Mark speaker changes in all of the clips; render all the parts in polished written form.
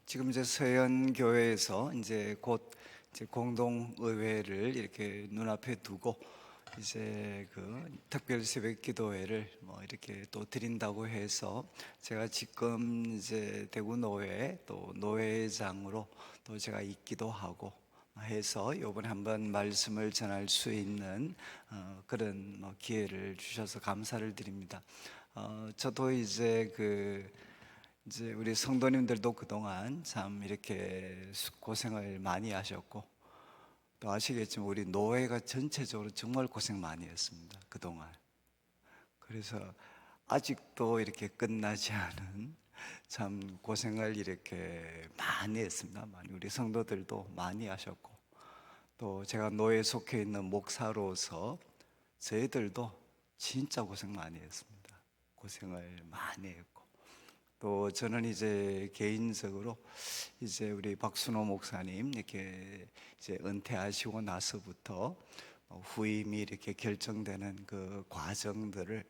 Speaker 1: 지금 이제 서현교회에서 이제 곧 이제 공동의회를 이렇게 눈앞에 두고 이제 그 특별 새벽 기도회를 뭐 이렇게 또 드린다고 해서 제가 지금 이제 대구 노회 또 노회장으로 또 제가 있기도 하고 해서 이번에 한번 말씀을 전할 수 있는 그런 뭐 기회를 주셔서 감사를 드립니다. 저도 이제 우리 성도님들도 그동안 참 이렇게 고생을 많이 하셨고, 또 아시겠지만 우리 노회가 전체적으로 정말 고생 많이 했습니다, 그동안. 그래서 아직도 이렇게 끝나지 않은 참 고생을 이렇게 많이 했습니다. 많이 우리 성도들도 많이 하셨고, 또 제가 노회에 속해 있는 목사로서 저희들도 진짜 고생 많이 했습니다. 고생을 많이 했고, 또 저는 이제 개인적으로 이제 우리 박순호 목사님 이렇게 이제 은퇴하시고 나서부터 후임이 이렇게 결정되는 그 과정들을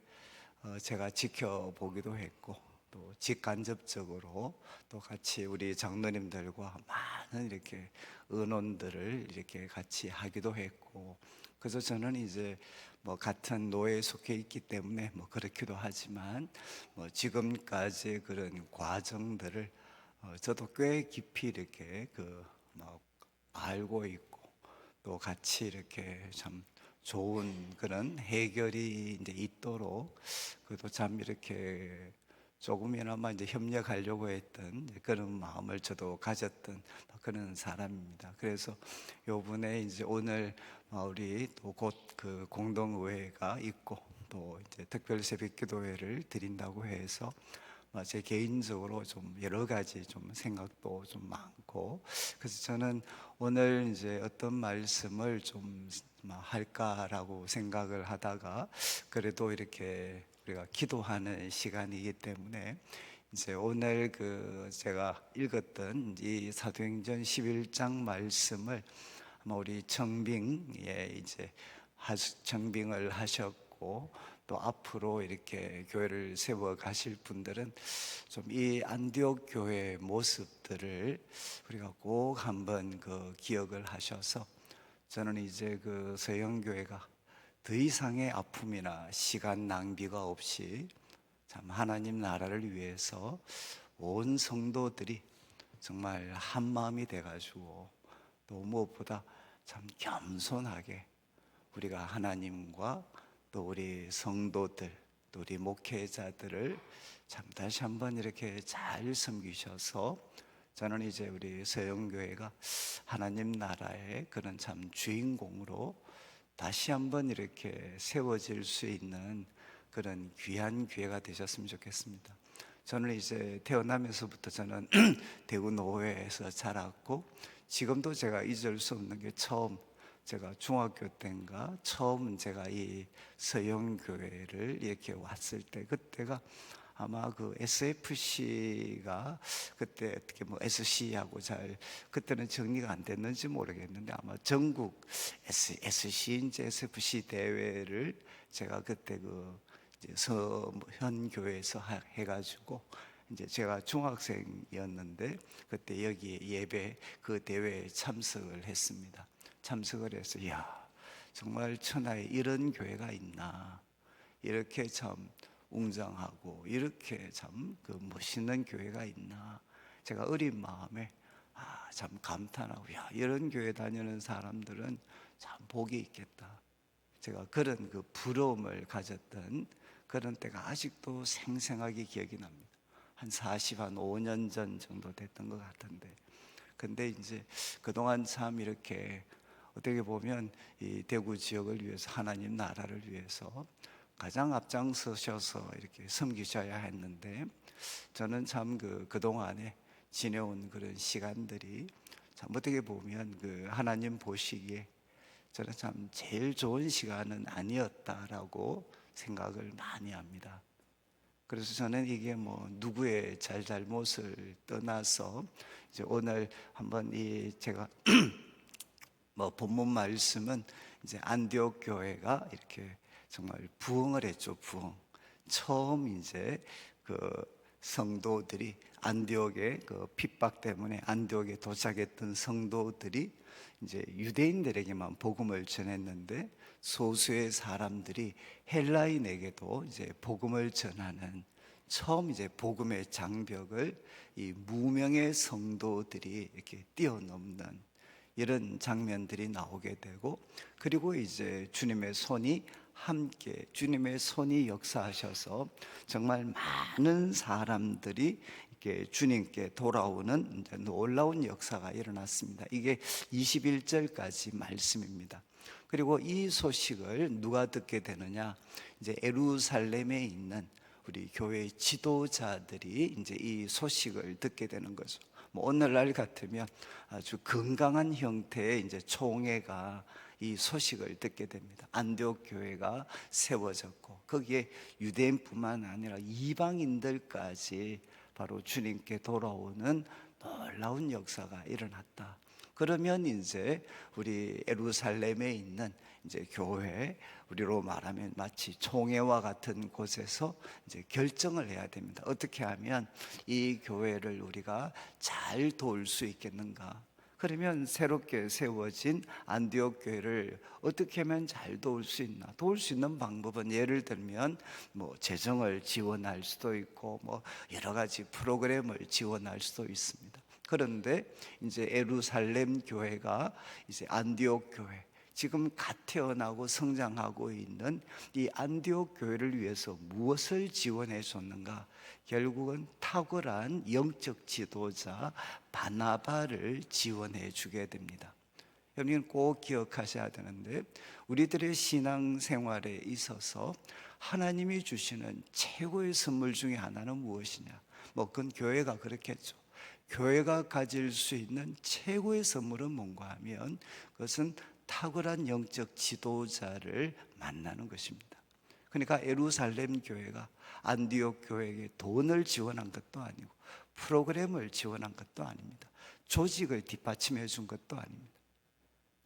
Speaker 1: 제가 지켜보기도 했고, 또 직간접적으로 또 같이 우리 장로님들과 많은 이렇게 의논들을 이렇게 같이 하기도 했고, 그래서 저는 이제 뭐 같은 노예에 속해 있기 때문에 뭐 그렇기도 하지만 뭐 지금까지 그런 과정들을 저도 꽤 깊이 이렇게 뭐 알고 있고, 또 같이 이렇게 참 좋은 그런 해결이 이제 있도록 그래도 참 이렇게 조금이나마 이제 협력하려고 했던 그런 마음을 저도 가졌던 그런 사람입니다. 그래서 요번에 이제 오늘 우리 또 곧 그 공동의회가 있고, 또 이제 특별 새벽 기도회를 드린다고 해서 제 개인적으로 좀 여러 가지 좀 생각도 좀 많고, 그래서 저는 오늘 이제 어떤 말씀을 좀 할까라고 생각을 하다가, 그래도 이렇게 우리가 기도하는 시간이기 때문에 이제 오늘 그 제가 읽었던 이 사도행전 11장 말씀을 아마 우리 정빙에 이제 정빙을 하셨고, 또 앞으로 이렇게 교회를 세워 가실 분들은 좀 이 안디옥 교회의 모습들을 우리가 꼭 한번 그 기억을 하셔서, 저는 이제 그 서영교회가 더 이상의 아픔이나 시간 낭비가 없이 참 하나님 나라를 위해서 온 성도들이 정말 한 마음이 돼가지고, 또 무엇보다 참 겸손하게 우리가 하나님과 또 우리 성도들, 또 우리 목회자들을 참 다시 한번 이렇게 잘 섬기셔서, 저는 이제 우리 서영교회가 하나님 나라의 그런 참 주인공으로 다시 한번 이렇게 세워질 수 있는 그런 귀한 기회가 되셨으면 좋겠습니다. 저는 이제 태어나면서부터 저는 대구 노회에서 자랐고, 지금도 제가 잊을 수 없는 게 처음 제가 중학교 때인가 처음 제가 이 서영교회를 이렇게 왔을 때, 그때가 아마 그 SFC가 그때 어떻게 뭐 SC하고 잘 그때는 정리가 안 됐는지 모르겠는데, 아마 전국 SC인지 SFC 대회를 제가 그때 그 이제 서현교회에서 해가지고, 이제 제가 중학생이었는데 그때 여기 예배 그 대회에 참석을 했습니다. 참석을 해서 야, 정말 천하에 이런 교회가 있나, 이렇게 참 웅장하고 이렇게 참 그 멋있는 교회가 있나, 제가 어린 마음에 참 감탄하고, 야, 이런 교회 다니는 사람들은 참 복이 있겠다, 제가 그런 그 부러움을 가졌던 그런 때가 아직도 생생하게 기억이 납니다. 한 5년 전 정도 됐던 것 같은데, 근데 이제 그동안 참 이렇게 어떻게 보면 이 대구 지역을 위해서, 하나님 나라를 위해서 가장 앞장서셔서 이렇게 섬기셔야 했는데, 저는 참 그동안에 지내온 그런 시간들이 참 어떻게 보면 그 하나님 보시기에 저는 참 제일 좋은 시간은 아니었다라고 생각을 많이 합니다. 그래서 저는 이게 뭐 누구의 잘잘못을 떠나서 이제 오늘 한번 이 제가 뭐 본문 말씀은 이제 안디옥 교회가 이렇게 정말 부흥을 했죠. 부흥. 처음 이제 그 성도들이 안디옥의 그 핍박 때문에 안디옥에 도착했던 성도들이 이제 유대인들에게만 복음을 전했는데 소수의 사람들이 헬라인에게도 이제 복음을 전하는 처음 이제 복음의 장벽을 이 무명의 성도들이 이렇게 뛰어넘는 이런 장면들이 나오게 되고, 그리고 이제 주님의 손이 함께 주님의 손이 역사하셔서 정말 많은 사람들이 이렇게 주님께 돌아오는 이제 놀라운 역사가 일어났습니다. 이게 21절까지 말씀입니다. 그리고 이 소식을 누가 듣게 되느냐? 이제 예루살렘에 있는 우리 교회 지도자들이 이제 이 소식을 듣게 되는 거죠. 뭐 오늘날 같으면 아주 건강한 형태의 이제 총회가 이 소식을 듣게 됩니다. 안디옥 교회가 세워졌고 거기에 유대인뿐만 아니라 이방인들까지 바로 주님께 돌아오는 놀라운 역사가 일어났다. 그러면 이제 우리 예루살렘에 있는 이제 교회, 우리로 말하면 마치 총회와 같은 곳에서 이제 결정을 해야 됩니다. 어떻게 하면 이 교회를 우리가 잘 도울 수 있겠는가? 그러면 새롭게 세워진 안디옥 교회를 어떻게 하면 잘 도울 수 있나? 도울 수 있는 방법은 예를 들면 뭐 재정을 지원할 수도 있고 뭐 여러 가지 프로그램을 지원할 수도 있습니다. 그런데 이제 예루살렘 교회가 이제 안디옥 교회, 지금 갓 태어나고 성장하고 있는 이 안디옥 교회를 위해서 무엇을 지원해 줬는가? 결국은 탁월한 영적 지도자 바나바를 지원해 주게 됩니다. 여러분 꼭 기억하셔야 되는데, 우리들의 신앙생활에 있어서 하나님이 주시는 최고의 선물 중에 하나는 무엇이냐? 뭐 그건 교회가 그렇겠죠. 교회가 가질 수 있는 최고의 선물은 뭔가 하면 그것은 탁월한 영적 지도자를 만나는 것입니다. 그러니까 예루살렘 교회가 안디옥 교회에게 돈을 지원한 것도 아니고 프로그램을 지원한 것도 아닙니다. 조직을 뒷받침해 준 것도 아닙니다.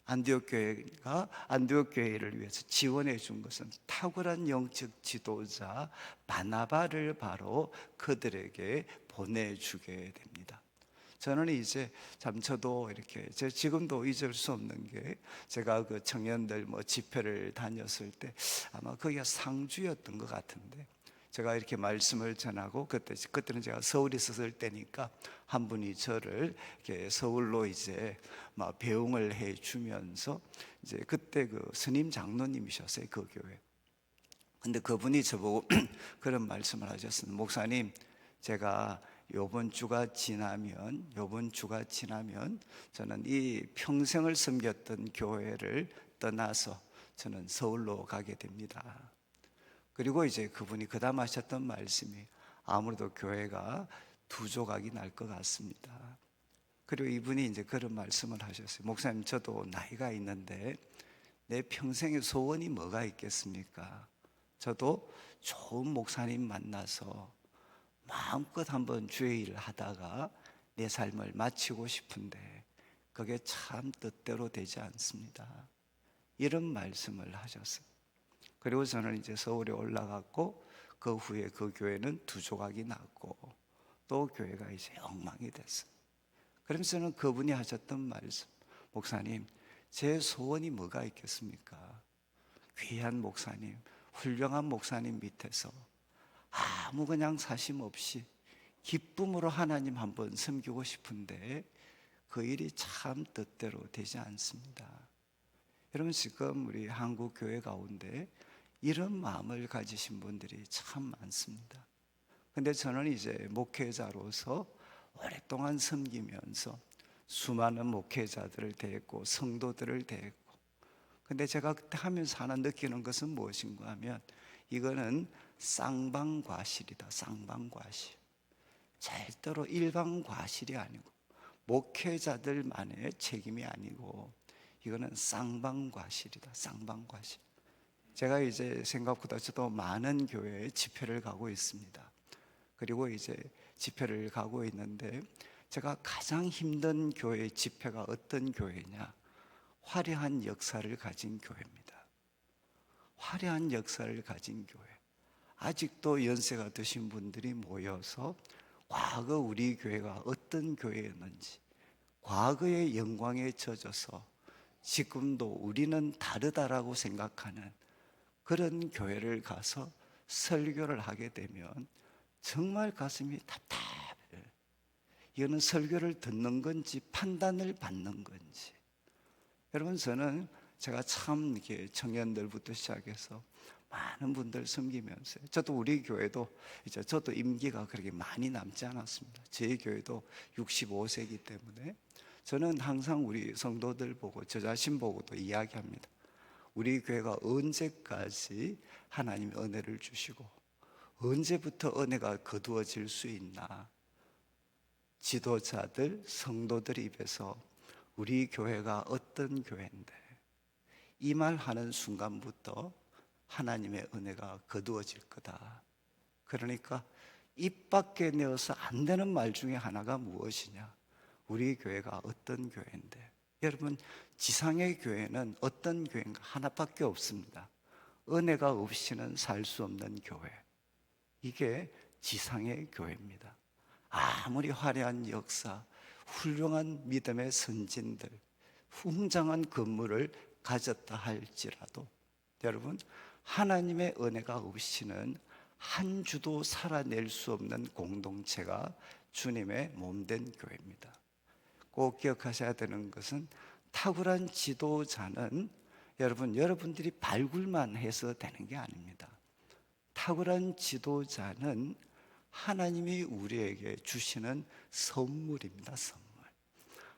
Speaker 1: 안디옥 교회가 안디옥 교회를 위해서 지원해 준 것은 탁월한 영적 지도자 바나바를 바로 그들에게 보내주게 됩니다. 저는 이제 참 저도 이렇게 지금도 잊을 수 없는 게, 제가 그 청년들 뭐 집회를 다녔을 때 아마 거기가 상주였던 것 같은데, 제가 이렇게 말씀을 전하고 그때는 제가 서울에 있었을 때니까 한 분이 저를 이렇게 서울로 이제 막 배웅을 해 주면서, 이제 그때 그 스님 장로님이셨어요, 그 교회. 근데 그분이 저보고 그런 말씀을 하셨습니다. 목사님, 제가 요번 주가 지나면 저는 이 평생을 섬겼던 교회를 떠나서 저는 서울로 가게 됩니다. 그리고 이제 그분이 그다음 하셨던 말씀이, 아무래도 교회가 두 조각이 날 것 같습니다. 그리고 이분이 이제 그런 말씀을 하셨어요. 목사님, 저도 나이가 있는데 내 평생의 소원이 뭐가 있겠습니까? 저도 좋은 목사님 만나서 마음껏 한번 주의 일을 하다가 내 삶을 마치고 싶은데 그게 참 뜻대로 되지 않습니다. 이런 말씀을 하셨어요. 그리고 저는 이제 서울에 올라갔고, 그 후에 그 교회는 두 조각이 났고 또 교회가 이제 엉망이 됐어요. 그러면서 저는 그분이 하셨던 말씀, 목사님, 제 소원이 뭐가 있겠습니까? 귀한 목사님, 훌륭한 목사님 밑에서 아무 그냥 사심 없이 기쁨으로 하나님 한번 섬기고 싶은데 그 일이 참 뜻대로 되지 않습니다. 여러분, 지금 우리 한국 교회 가운데 이런 마음을 가지신 분들이 참 많습니다. 근데 저는 이제 목회자로서 오랫동안 섬기면서 수많은 목회자들을 대했고 성도들을 대했고, 근데 제가 그때 하면서 하나 느끼는 것은 무엇인가 하면, 이거는 쌍방과실이다. 쌍방과실. 절대로 일방과실이 아니고 목회자들만의 책임이 아니고 이거는 쌍방과실이다. 쌍방과실. 제가 이제 생각보다 저도 많은 교회에 집회를 가고 있습니다. 그리고 이제 집회를 가고 있는데, 제가 가장 힘든 교회 집회가 어떤 교회냐? 화려한 역사를 가진 교회입니다. 화려한 역사를 가진 교회. 아직도 연세가 드신 분들이 모여서 과거 우리 교회가 어떤 교회였는지, 과거의 영광에 젖어서 지금도 우리는 다르다라고 생각하는 그런 교회를 가서 설교를 하게 되면 정말 가슴이 답답해요. 이거는 설교를 듣는 건지 판단을 받는 건지. 여러분, 제가 참 이렇게 청년들부터 시작해서 많은 분들 섬기면서, 저도 우리 교회도 이제 저도 임기가 그렇게 많이 남지 않았습니다. 제 교회도 65세이기 때문에 저는 항상 우리 성도들 보고 저 자신 보고도 이야기합니다. 우리 교회가 언제까지 하나님의 은혜를 주시고 언제부터 은혜가 거두어질 수 있나. 지도자들, 성도들 입에서 우리 교회가 어떤 교회인데 이 말 하는 순간부터 하나님의 은혜가 거두어질 거다. 그러니까 입 밖에 내어서 안 되는 말 중에 하나가 무엇이냐? 우리 교회가 어떤 교회인데. 여러분, 지상의 교회는 어떤 교회인가? 하나밖에 없습니다. 은혜가 없이는 살 수 없는 교회. 이게 지상의 교회입니다. 아무리 화려한 역사, 훌륭한 믿음의 선진들, 웅장한 건물을 가졌다 할지라도 여러분, 하나님의 은혜가 없이는 한 주도 살아낼 수 없는 공동체가 주님의 몸된 교회입니다. 꼭 기억하셔야 되는 것은 탁월한 지도자는 여러분들이 발굴만 해서 되는 게 아닙니다. 탁월한 지도자는 하나님이 우리에게 주시는 선물입니다. 선물.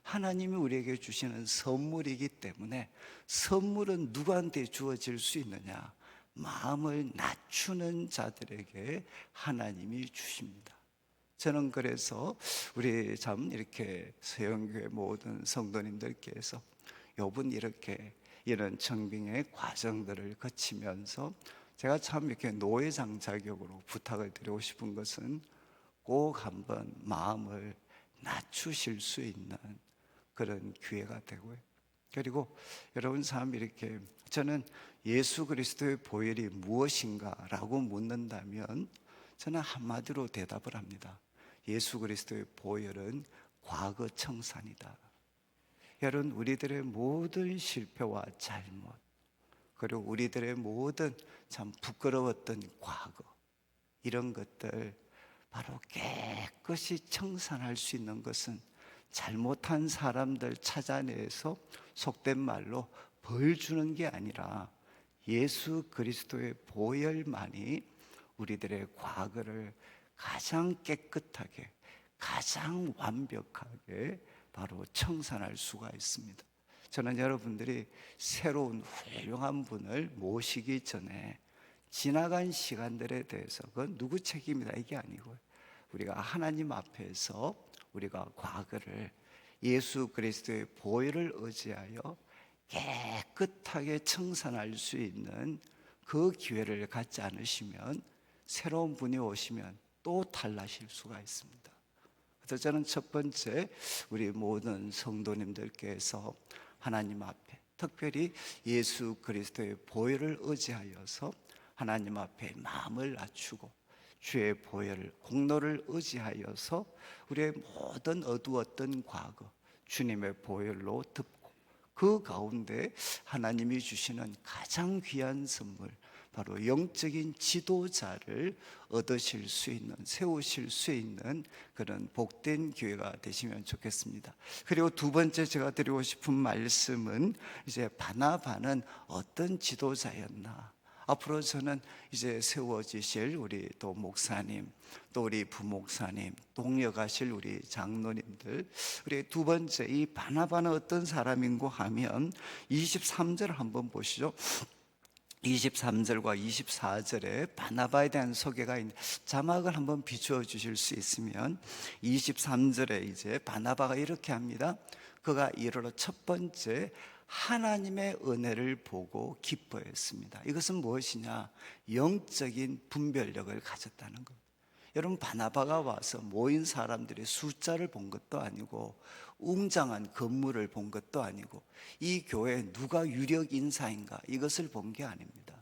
Speaker 1: 하나님이 우리에게 주시는 선물이기 때문에 선물은 누구한테 주어질 수 있느냐? 마음을 낮추는 자들에게 하나님이 주십니다. 저는 그래서 우리 참 이렇게 서영교회 모든 성도님들께서 요번 이렇게 이런 청빙의 과정들을 거치면서 제가 참 이렇게 노회장 자격으로 부탁을 드리고 싶은 것은 꼭 한번 마음을 낮추실 수 있는 그런 기회가 되고요. 그리고 여러분 참 이렇게 저는 예수 그리스도의 보혈이 무엇인가라고 묻는다면 저는 한마디로 대답을 합니다. 예수 그리스도의 보혈은 과거 청산이다. 여러분, 우리들의 모든 실패와 잘못, 그리고 우리들의 모든 참 부끄러웠던 과거, 이런 것들 바로 깨끗이 청산할 수 있는 것은 잘못한 사람들 찾아내서 속된 말로 벌 주는 게 아니라 예수 그리스도의 보혈만이 우리들의 과거를 가장 깨끗하게, 가장 완벽하게 바로 청산할 수가 있습니다. 저는 여러분들이 새로운 훌륭한 분을 모시기 전에 지나간 시간들에 대해서 그건 누구 책임이다 이게 아니고요. 우리가 하나님 앞에서 우리가 과거를 예수 그리스도의 보혈을 의지하여 깨끗하게 청산할 수 있는 그 기회를 갖지 않으시면 새로운 분이 오시면 또 탈나실 수가 있습니다. 그래서 저는 첫 번째 우리 모든 성도님들께서 하나님 앞에 특별히 예수 그리스도의 보혈을 의지하여서 하나님 앞에 마음을 낮추고 주의 보혈을 공로를 의지하여서 우리의 모든 어두웠던 과거 주님의 보혈로 덮고 그 가운데 하나님이 주시는 가장 귀한 선물 바로 영적인 지도자를 얻으실 수 있는, 세우실 수 있는 그런 복된 기회가 되시면 좋겠습니다. 그리고 두 번째 제가 드리고 싶은 말씀은 이제 바나바는 어떤 지도자였나? 앞으로 저는 이제 세워지실 우리 또 목사님, 또 우리 부목사님, 동역하실 우리 장로님들, 우리 두 번째 이 바나바는 어떤 사람인고 하면 23절 한번 보시죠. 23절과 24절에 바나바에 대한 소개가 있는 자막을 한번 비추어 주실 수 있으면 23절에 이제 바나바가 이렇게 합니다. 그가 이르러 첫 번째 하나님의 은혜를 보고 기뻐했습니다. 이것은 무엇이냐? 영적인 분별력을 가졌다는 것. 여러분, 바나바가 와서 모인 사람들의 숫자를 본 것도 아니고 웅장한 건물을 본 것도 아니고 이 교회에 누가 유력 인사인가 이것을 본 게 아닙니다.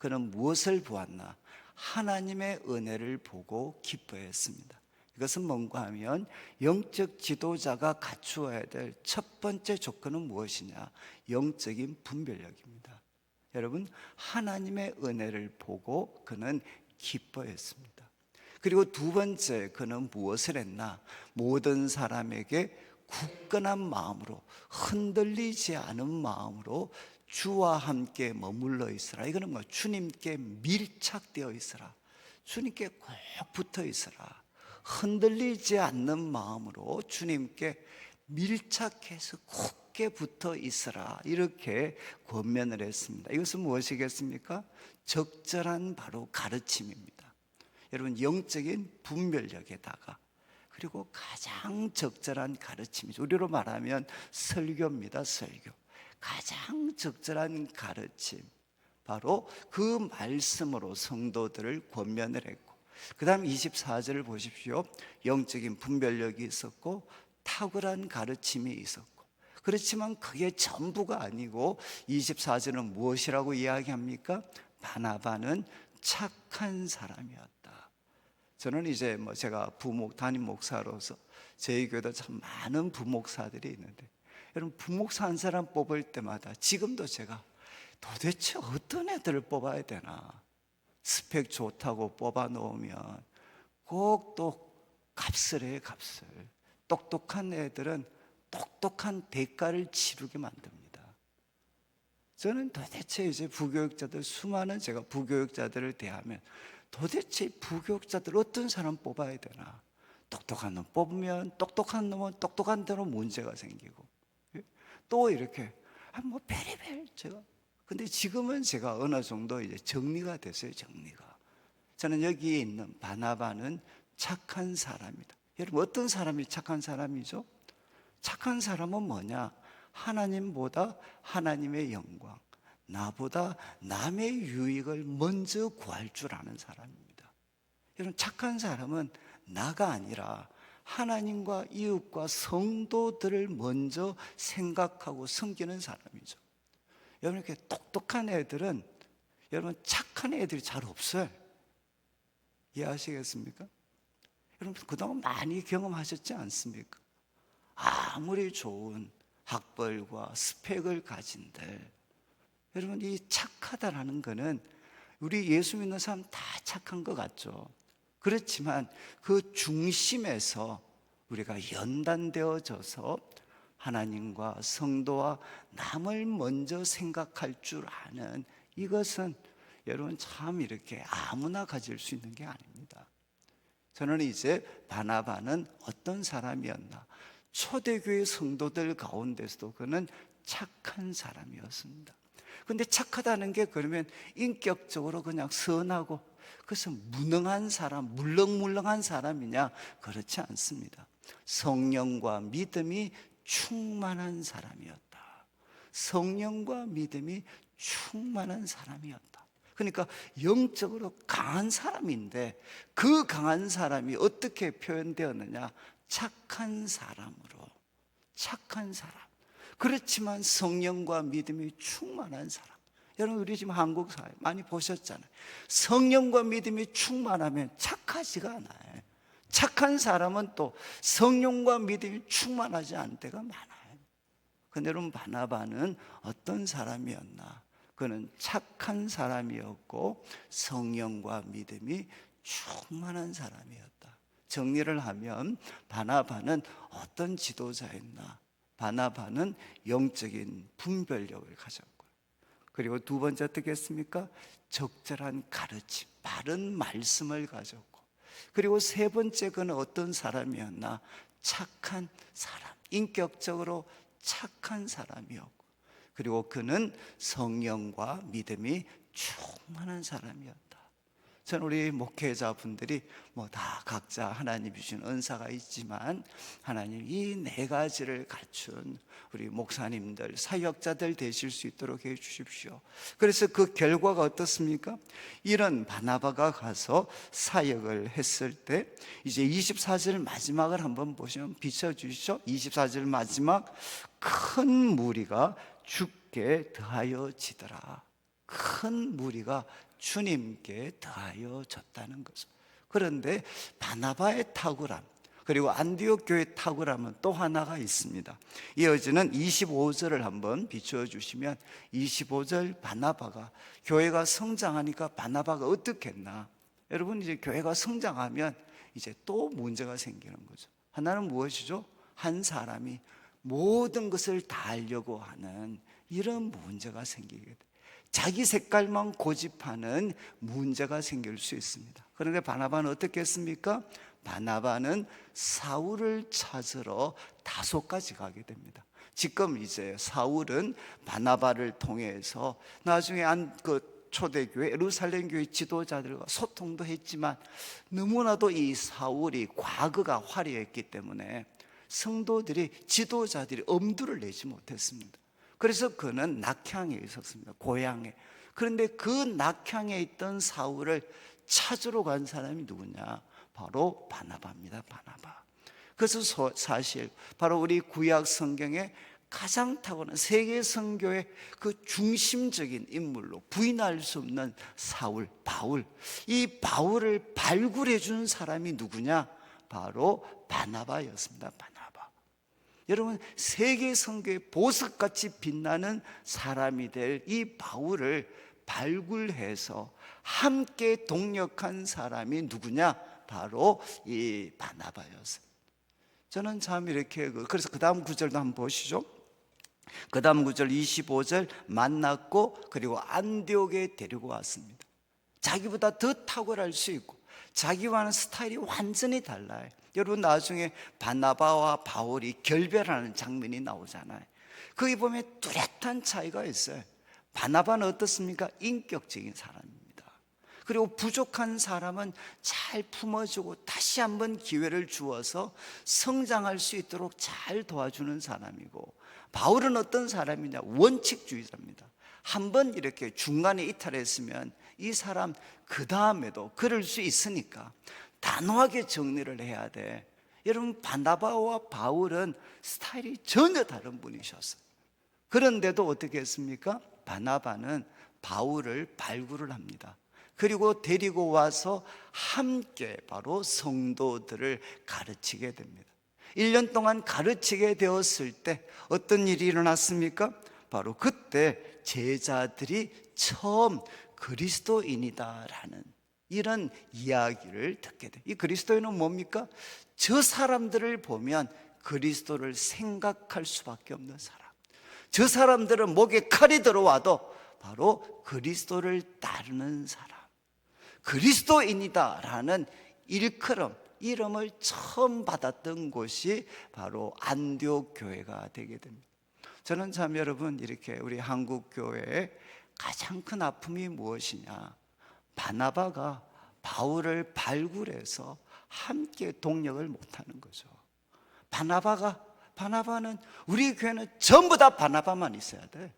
Speaker 1: 그는 무엇을 보았나? 하나님의 은혜를 보고 기뻐했습니다. 이것은 뭔가 하면 영적 지도자가 갖추어야 될 첫 번째 조건은 무엇이냐? 영적인 분별력입니다. 여러분, 하나님의 은혜를 보고 그는 기뻐했습니다. 그리고 두 번째, 그는 무엇을 했나? 모든 사람에게 굳건한 마음으로, 흔들리지 않은 마음으로 주와 함께 머물러 있으라. 이거는 뭐 주님께 밀착되어 있으라. 주님께 꼭 붙어 있으라. 흔들리지 않는 마음으로 주님께 밀착해서 굳게 붙어 있으라. 이렇게 권면을 했습니다. 이것은 무엇이겠습니까? 적절한 바로 가르침입니다. 여러분, 영적인 분별력에다가 그리고 가장 적절한 가르침이죠. 우리로 말하면 설교입니다. 설교. 가장 적절한 가르침, 바로 그 말씀으로 성도들을 권면을 했고, 그 다음 24절을 보십시오. 영적인 분별력이 있었고 탁월한 가르침이 있었고, 그렇지만 그게 전부가 아니고 24절은 무엇이라고 이야기합니까? 바나바는 착한 사람이었다. 저는 이제 제가 담임 목사로서 저희 교회도 참 많은 부목사들이 있는데, 여러분, 부목사 한 사람 뽑을 때마다 지금도 제가 도대체 어떤 애들을 뽑아야 되나, 스펙 좋다고 뽑아 놓으면 꼭 또 값을 해요. 값을. 똑똑한 애들은 똑똑한 대가를 치르게 만듭니다. 저는 도대체 이제 부교육자들, 수많은 제가 부교육자들을 대하면 도대체 부교육자들 어떤 사람 뽑아야 되나, 똑똑한 놈 뽑으면 똑똑한 놈은 똑똑한 대로 문제가 생기고, 또 이렇게 베리벨 제가, 근데 지금은 제가 어느 정도 이제 정리가 됐어요. 정리가. 저는 여기에 있는 바나바는 착한 사람이다. 여러분, 어떤 사람이 착한 사람이죠? 착한 사람은 뭐냐? 하나님보다 하나님의 영광, 나보다 남의 유익을 먼저 구할 줄 아는 사람입니다. 여러분, 착한 사람은 나가 아니라 하나님과 이웃과 성도들을 먼저 생각하고 섬기는 사람이죠. 여러분, 이렇게 똑똑한 애들은, 여러분, 착한 애들이 잘 없어요. 이해하시겠습니까? 여러분, 그동안 많이 경험하셨지 않습니까? 아무리 좋은 학벌과 스펙을 가진들, 여러분, 이 착하다라는 거는 우리 예수 믿는 사람 다 착한 것 같죠. 그렇지만 그 중심에서 우리가 연단되어져서 하나님과 성도와 남을 먼저 생각할 줄 아는, 이것은 여러분 참 이렇게 아무나 가질 수 있는 게 아닙니다. 저는 이제 바나바는 어떤 사람이었나? 초대교회 성도들 가운데서도 그는 착한 사람이었습니다. 근데 착하다는 게 그러면 인격적으로 그냥 선하고, 그래서 무능한 사람, 물렁물렁한 사람이냐? 그렇지 않습니다. 성령과 믿음이 충만한 사람이었다. 성령과 믿음이 충만한 사람이었다. 그러니까 영적으로 강한 사람인데, 그 강한 사람이 어떻게 표현되었느냐? 착한 사람으로. 착한 사람. 그렇지만 성령과 믿음이 충만한 사람. 여러분, 우리 지금 한국 사회 많이 보셨잖아요. 성령과 믿음이 충만하면 착하지가 않아요. 착한 사람은 또 성령과 믿음이 충만하지 않은 때가 많아요. 근데 여러분, 바나바는 어떤 사람이었나? 그는 착한 사람이었고 성령과 믿음이 충만한 사람이었다. 정리를 하면 바나바는 어떤 지도자였나? 바나바는 영적인 분별력을 가졌고요. 그리고 두 번째 어떻게 했습니까? 적절한 가르침, 바른 말씀을 가졌고, 그리고 세 번째, 그는 어떤 사람이었나? 착한 사람, 인격적으로 착한 사람이었고, 그리고 그는 성령과 믿음이 충만한 사람이었다. 저는 우리 목회자분들이 다 각자 하나님이 주신 은사가 있지만, 하나님 이 네 가지를 갖춘 우리 목사님들, 사역자들 되실 수 있도록 해 주십시오. 그래서 그 결과가 어떻습니까? 이런 바나바가 가서 사역을 했을 때, 이제 24절 마지막을 한번 보시면 비춰주시죠. 24절 마지막, 큰 무리가 죽게 더하여지더라. 큰 무리가 주님께 더하여졌다는 거죠. 그런데 바나바의 탁월함, 그리고 안디옥 교회의 탁월함은 또 하나가 있습니다. 이어지는 25절을 한번 비추어 주시면, 25절 바나바가, 교회가 성장하니까 바나바가 어떻게 했나? 여러분, 이제 교회가 성장하면 이제 또 문제가 생기는 거죠. 하나는 무엇이죠? 한 사람이 모든 것을 다 하려고 하는 이런 문제가 생기게 돼요. 자기 색깔만 고집하는 문제가 생길 수 있습니다. 그런데 바나바는 어떻게 했습니까? 바나바는 사울을 찾으러 다소까지 가게 됩니다. 지금 이제 사울은 바나바를 통해서 나중에 초대교회, 예루살렘 교회 지도자들과 소통도 했지만, 너무나도 이 사울이 과거가 화려했기 때문에 성도들이, 지도자들이 엄두를 내지 못했습니다. 그래서 그는 낙향에 있었습니다. 고향에. 그런데 그 낙향에 있던 사울을 찾으러 간 사람이 누구냐? 바로 바나바입니다. 바나바. 그래서 사실 바로 우리 구약 성경에 가장 탁월한 세계 선교의 그 중심적인 인물로 부인할 수 없는 사울, 바울. 이 바울을 발굴해 준 사람이 누구냐? 바로 바나바였습니다. 바나바. 여러분, 세계 선교의 보석같이 빛나는 사람이 될 이 바울을 발굴해서 함께 동역한 사람이 누구냐? 바로 이 바나바였어요. 저는 참 이렇게, 그래서 그 다음 구절도 한번 보시죠. 그 다음 구절 25절, 만났고 그리고 안디옥에 데리고 왔습니다. 자기보다 더 탁월할 수 있고 자기와는 스타일이 완전히 달라요. 여러분, 나중에 바나바와 바울이 결별하는 장면이 나오잖아요. 거기 보면 뚜렷한 차이가 있어요. 바나바는 어떻습니까? 인격적인 사람입니다. 그리고 부족한 사람은 잘 품어주고 다시 한번 기회를 주어서 성장할 수 있도록 잘 도와주는 사람이고, 바울은 어떤 사람이냐? 원칙주의자입니다. 한번 이렇게 중간에 이탈했으면 이 사람 그 다음에도 그럴 수 있으니까 단호하게 정리를 해야 돼. 여러분, 바나바와 바울은 스타일이 전혀 다른 분이셨어요. 그런데도 어떻게 했습니까? 바나바는 바울을 발굴을 합니다. 그리고 데리고 와서 함께 바로 성도들을 가르치게 됩니다. 1년 동안 가르치게 되었을 때 어떤 일이 일어났습니까? 바로 그때 제자들이 처음 그리스도인이다라는 이런 이야기를 듣게 돼요. 이 그리스도인은 뭡니까? 저 사람들을 보면 그리스도를 생각할 수밖에 없는 사람. 저 사람들은 목에 칼이 들어와도 바로 그리스도를 따르는 사람, 그리스도인이다라는 일컬음, 이름을 처음 받았던 곳이 바로 안디옥 교회가 되게 됩니다. 저는 참 여러분, 이렇게 우리 한국 교회의 가장 큰 아픔이 무엇이냐? 바나바가 바울을 발굴해서 함께 동력을 못하는 거죠. 바나바는, 우리 교회는 전부 다 바나바만 있어야 돼.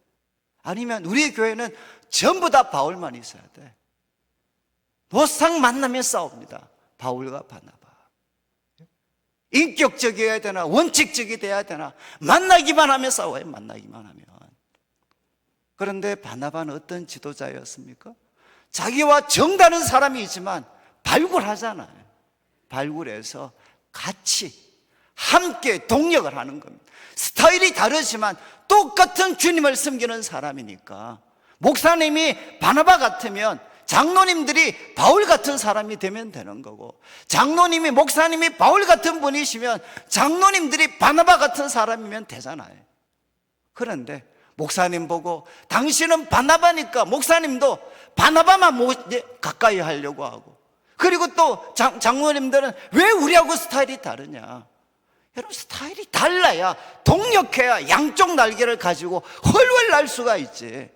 Speaker 1: 아니면 우리 교회는 전부 다 바울만 있어야 돼. 도상 만나면 싸웁니다. 바울과 바나바. 인격적이어야 되나 원칙적이 돼야 되나, 만나기만 하면 싸워요. 만나기만 하면. 그런데 바나바는 어떤 지도자였습니까? 자기와 정다른 사람이지만 발굴하잖아요. 발굴해서 같이 함께 동력을 하는 겁니다. 스타일이 다르지만 똑같은 주님을 섬기는 사람이니까, 목사님이 바나바 같으면 장로님들이 바울 같은 사람이 되면 되는 거고, 장로님이, 목사님이 바울 같은 분이시면 장로님들이 바나바 같은 사람이면 되잖아요. 그런데 목사님 보고 당신은 바나바니까 목사님도 바나바만 가까이 하려고 하고, 그리고 또 장로님들은 왜 우리하고 스타일이 다르냐? 여러분, 스타일이 달라야, 동력해야 양쪽 날개를 가지고 훨훨 날 수가 있지.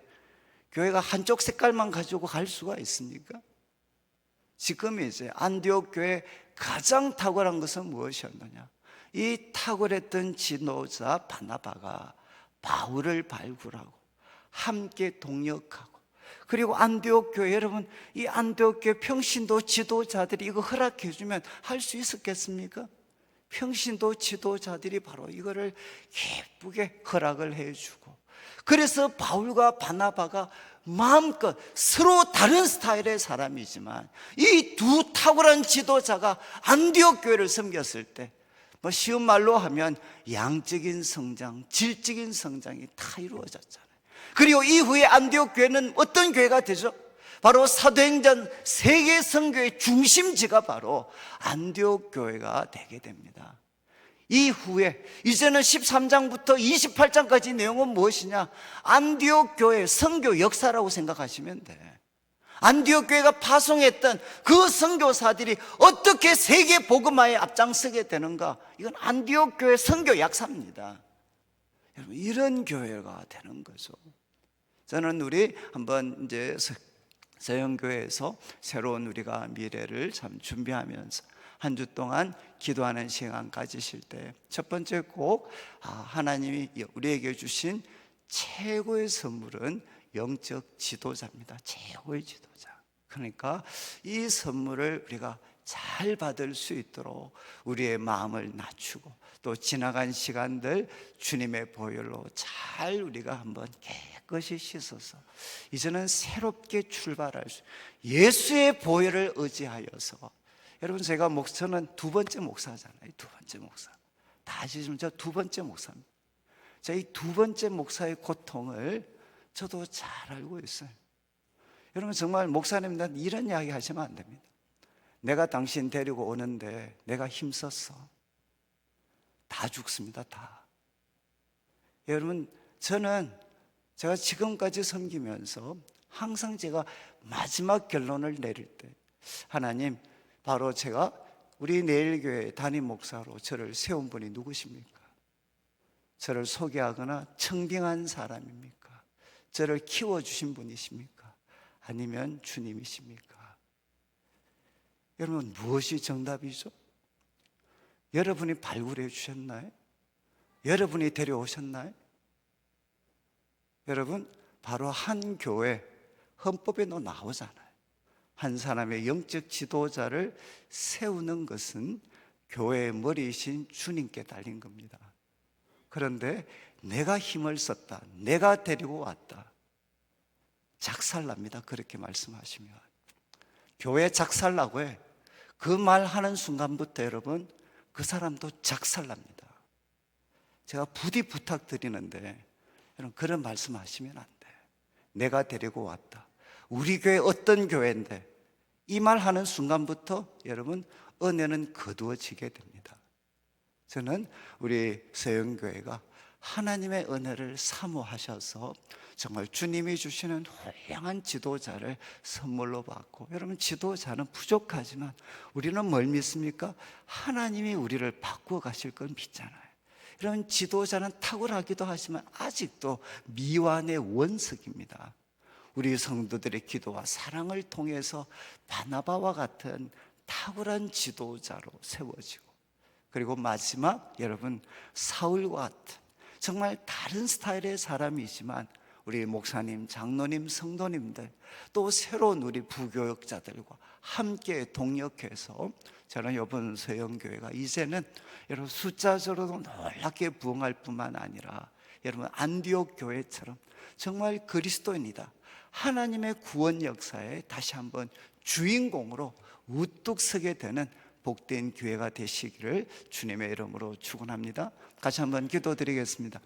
Speaker 1: 교회가 한쪽 색깔만 가지고 갈 수가 있습니까? 지금 이제 안디옥 교회의 가장 탁월한 것은 무엇이었느냐? 이 탁월했던 지도자 바나바가 바울을 발굴하고 함께 동역하고, 그리고 안디옥 교회, 여러분, 이 안디옥 교회 평신도 지도자들이 이거 허락해 주면 할 수 있었겠습니까? 평신도 지도자들이 바로 이거를 예쁘게 허락을 해 주고, 그래서 바울과 바나바가 마음껏 서로 다른 스타일의 사람이지만 이 두 탁월한 지도자가 안디옥 교회를 섬겼을 때 쉬운 말로 하면 양적인 성장, 질적인 성장이 다 이루어졌잖아요. 그리고 이후에 안디옥 교회는 어떤 교회가 되죠? 바로 사도행전 세계 선교의 중심지가 바로 안디옥 교회가 되게 됩니다. 이후에 이제는 13장부터 28장까지 내용은 무엇이냐? 안디옥 교회의 선교 역사라고 생각하시면 돼. 안디옥 교회가 파송했던 그 선교사들이 어떻게 세계 복음화에 앞장서게 되는가? 이건 안디옥 교회 선교 역사입니다. 여러분, 이런 교회가 되는 거죠. 저는 우리 한번 이제 서영교회에서 새로운 우리가 미래를 참 준비하면서 한 주 동안 기도하는 시간 가지실 때 첫 번째 꼭 하나님이 우리에게 주신 최고의 선물은 영적 지도자입니다. 최고의 지도자. 그러니까 이 선물을 우리가 잘 받을 수 있도록 우리의 마음을 낮추고 또 지나간 시간들 주님의 보혈로 잘 우리가 한번 깨끗이 씻어서 이제는 새롭게 출발할 수, 예수의 보혈을 의지하여서. 여러분, 제가 저는 두 번째 목사잖아요. 두 번째 목사. 다 아시지만 저 두 번째 목사입니다. 자, 이 두 번째 목사의 고통을 저도 잘 알고 있어요. 여러분, 정말 목사님들한테 이런 이야기 하시면 안 됩니다. 내가 당신 데리고 오는데 내가 힘썼어. 다 죽습니다. 다. 여러분, 제가 지금까지 섬기면서 항상 제가 마지막 결론을 내릴 때, 하나님, 바로 제가 우리 내일교회 담임 목사로 저를 세운 분이 누구십니까? 저를 소개하거나 청빙한 사람입니까? 저를 키워주신 분이십니까? 아니면 주님이십니까? 여러분, 무엇이 정답이죠? 여러분이 발굴해 주셨나요? 여러분이 데려오셨나요? 여러분, 바로 한 교회 헌법에도 나오잖아요. 한 사람의 영적 지도자를 세우는 것은 교회의 머리이신 주님께 달린 겁니다. 그런데 내가 힘을 썼다, 내가 데리고 왔다, 작살납니다. 그렇게 말씀하시면 교회 작살나고 해. 그 말 하는 순간부터 여러분, 그 사람도 작살납니다. 제가 부디 부탁드리는데 여러분, 그런 말씀하시면 안 돼. 내가 데리고 왔다, 우리 교회 어떤 교회인데, 이 말 하는 순간부터 여러분 은혜는 거두어지게 됩니다. 저는 우리 서영교회가 하나님의 은혜를 사모하셔서 정말 주님이 주시는 훌륭한 지도자를 선물로 받고, 여러분, 지도자는 부족하지만 우리는 뭘 믿습니까? 하나님이 우리를 바꾸어 가실 걸 믿잖아요. 여러분, 지도자는 탁월하기도 하지만 아직도 미완의 원석입니다. 우리 성도들의 기도와 사랑을 통해서 바나바와 같은 탁월한 지도자로 세워지고, 그리고 마지막, 여러분, 사울과 같은 정말 다른 스타일의 사람이지만 우리 목사님, 장로님, 성도님들, 또 새로운 우리 부교역자들과 함께 동역해서 저는 이번 서영교회가 이제는 여러분 숫자적으로도 놀랍게 부흥할 뿐만 아니라 여러분 안디옥 교회처럼 정말 그리스도인이다, 하나님의 구원 역사에 다시 한번 주인공으로 우뚝 서게 되는 복된 교회가 되시기를 주님의 이름으로 축원합니다. 같이 한번 기도드리겠습니다.